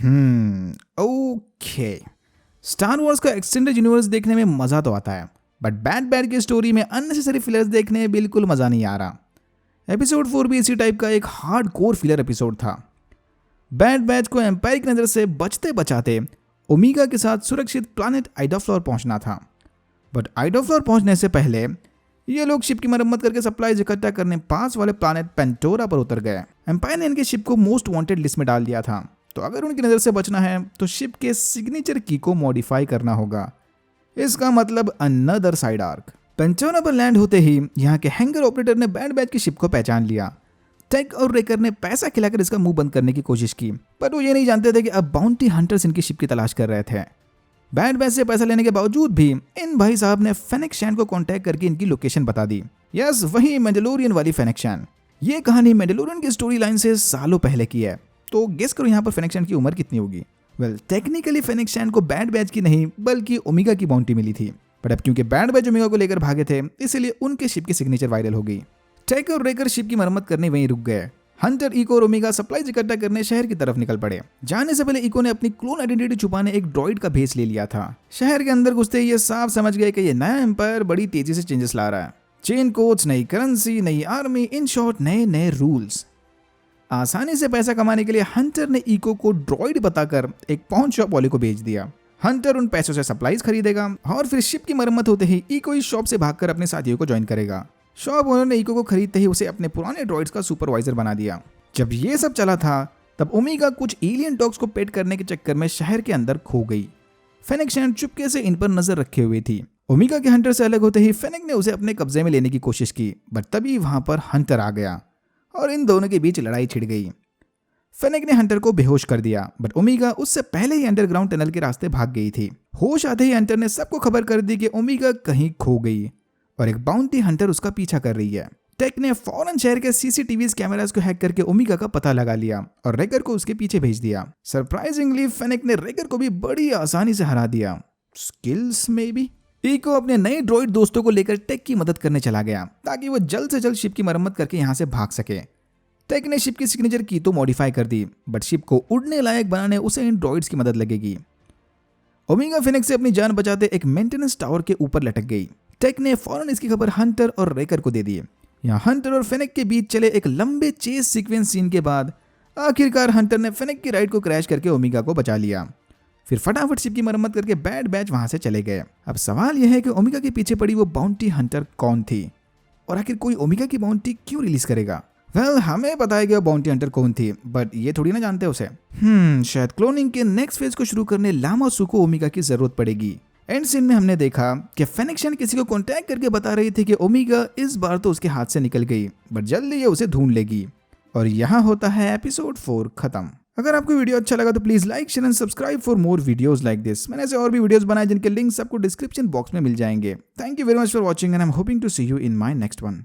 Okay. Star Wars का extended universe देखने में मज़ा तो आता है, बट बैड बैड की स्टोरी में अननेसेसरी फिलर्स देखने में बिल्कुल मज़ा नहीं आ रहा। एपिसोड 4 भी इसी टाइप का एक हार्ड कोर फिलर एपिसोड था। बैड बैच को एम्पायर की नज़र से बचते बचाते ओमेगा के साथ सुरक्षित प्लानिट आइडाफ्लोर पहुंचना था, बट आइडाफ्लोर पहुंचने से पहले ये लोग शिप की मरम्मत करके सप्लाईज इकट्ठा करने पास वाले प्लानेट पेंटोरा पर उतर गए। एम्पायर ने इनके शिप को मोस्ट वांटेड लिस्ट में डाल दिया था, तो अगर उनकी नज़र से बचना है तो शिप के सिग्नेचर की को मॉडिफाई करना होगा। इसका मतलब अनदर साइड आर्क। पेंटोरा पर लैंड होते ही यहाँ के हैंगर ऑपरेटर ने बैड बैच की शिप को पहचान लिया। टेक और रेकर ने पैसा खिलाकर इसका मुंह बंद करने की कोशिश की, पर वो ये नहीं जानते थे कि अब बाउंटी हंटर्स इनकी शिप की तलाश कर रहे थे। बैड बैच से पैसा लेने के बावजूद भी इन भाई साहब ने फेनिक्स शैन को कांटेक्ट करके इनकी लोकेशन बता दी। यस, वही मैंडलोरियन वाली फेनिक्स शैन। ये कहानी मैंडलोरियन की स्टोरी लाइन से सालों पहले की है, तो गेस करो यहाँ पर फेनिक्स शैन की उम्र कितनी होगी। वेल, टेक्निकली फेनिक्स शैन को बैड बैच की नहीं बल्कि ओमेगा की बाउंटी मिली थी, बट अब क्योंकि बैड बैच ओमेगा को लेकर भागे थे इसलिए उनके शिप की सिग्नेचर वायरल हो गई। टेक और रेकर शिप की मरम्मत करने वहीं रुक गए। हंटर, इको और ओमेगा सप्लाईज इकट्ठा करने शहर की तरफ निकल पड़े। जाने से पहले इको ने अपनी क्लोन आइडेंटिटी छुपाने एक ड्रॉइड का भेस ले लिया था। शहर के अंदर घुसते ही ये साफ समझ गए कि ये नया एम्पायर बड़ी तेजी से चेंजेस ला रहा है। चेन कोड्स, नई करेंसी, नई आर्मी, इन शॉर्ट नए नए रूल्स। आसानी से पैसा कमाने के लिए हंटर ने इको को ड्रॉइड बताकर एक पॉन शॉप वाले को भेज दिया। हंटर उन पैसों से सप्लाईज खरीदेगा और फिर शिप की मरम्मत होते ही इको इस शॉप से भागकर अपने साथियों को ज्वाइन करेगा। शॉप ओनर ने इको को खरीदते ही उसे अपने पुराने ड्रॉइड्स का सुपरवाइजर बना दिया। जब ये सब चला था तब ओमेगा कुछ एलियन डॉग्स को पेट करने के चक्कर में शहर के अंदर खो गई। फेनिक्स शैन चुपके से इन पर नजर रखे हुए थी। ओमेगा के हंटर से अलग होते ही फेनिक ने उसे अपने कब्जे में लेने की कोशिश की, बट तभी वहां पर हंटर आ गया और इन दोनों के बीच लड़ाई छिड़ गई। फेनिक ने हंटर को बेहोश कर दिया, बट ओमेगा उससे पहले ही अंडरग्राउंड टनल के रास्ते भाग गई थी। होश आते ही हंटर ने सबको खबर कर दी कि ओमेगा कहीं खो गई और एक बाउंटी हंटर उसका पीछा कर रही है। टेक ने फौरन शहर के सीसीटीवी कैमरास को हैक करके ओमेगा का पता लगा लिया और रेकर को उसके पीछे भेज दिया। सरप्राइजिंगली फेनिक ने रेकर को भी बड़ी आसानी से हरा दिया। स्किल्स में भी। इको अपने नए ड्रॉइड दोस्तों को लेकर टेक की मदद करने चला गया ताकि वो जल्द से जल्द शिप की मरम्मत करके यहाँ से भाग सके। टेक ने शिप की सिग्नेचर की तो मॉडिफाई कर दी, बट शिप को उड़ने लायक बनाने उसे इन ड्रॉइड्स की मदद लगेगी। ओमेगा फेनिक्स से अपनी जान बचाते एक मेंटेनेंस टावर के ऊपर लटक गई। टेक ने फौरन इसकी खबर हंटर और रेकर को दे दी। यहाँ हंटर और फेनिक के बीच चले एक लंबे चेस सीक्वेंस सीन के बाद आखिरकार हंटर ने फेनिक की राइड को क्रैश करके ओमेगा को बचा लिया। फिर फटाफट शिप की मरम्मत करके बैड बैच वहां से चले गए। अब सवाल यह है कि ओमेगा के पीछे पड़ी वो बाउंटी हंटर कौन थी और आखिर कोई ओमेगा की बाउंटी क्यों रिलीज करेगा। वेल, हमें पता है कि वो बाउंटी हंटर कौन थी, बट ये थोड़ी ना जानते उसे। शायद क्लोनिंग के नेक्स्ट फेज को शुरू करने लामा सू को ओमेगा की जरूरत पड़ेगी। एंड सीन में हमने देखा कि फेनिक्स शैन किसी को कांटेक्ट करके बता रही थी कि ओमेगा इस बार तो उसके हाथ से निकल गई, बट जल्दी ये उसे ढूंढ लेगी। और यहाँ होता है एपिसोड 4 खत्म। अगर आपको वीडियो अच्छा लगा तो please like, share and subscribe for more videos like this. मैंने ऐसे और भी वीडियोस बनाए जिनके लिंक्स आपको डिस्क्रिप्शन बॉक्स में मिल जाएंगे। Thank you very much for watching and I am hoping to see you in my next one.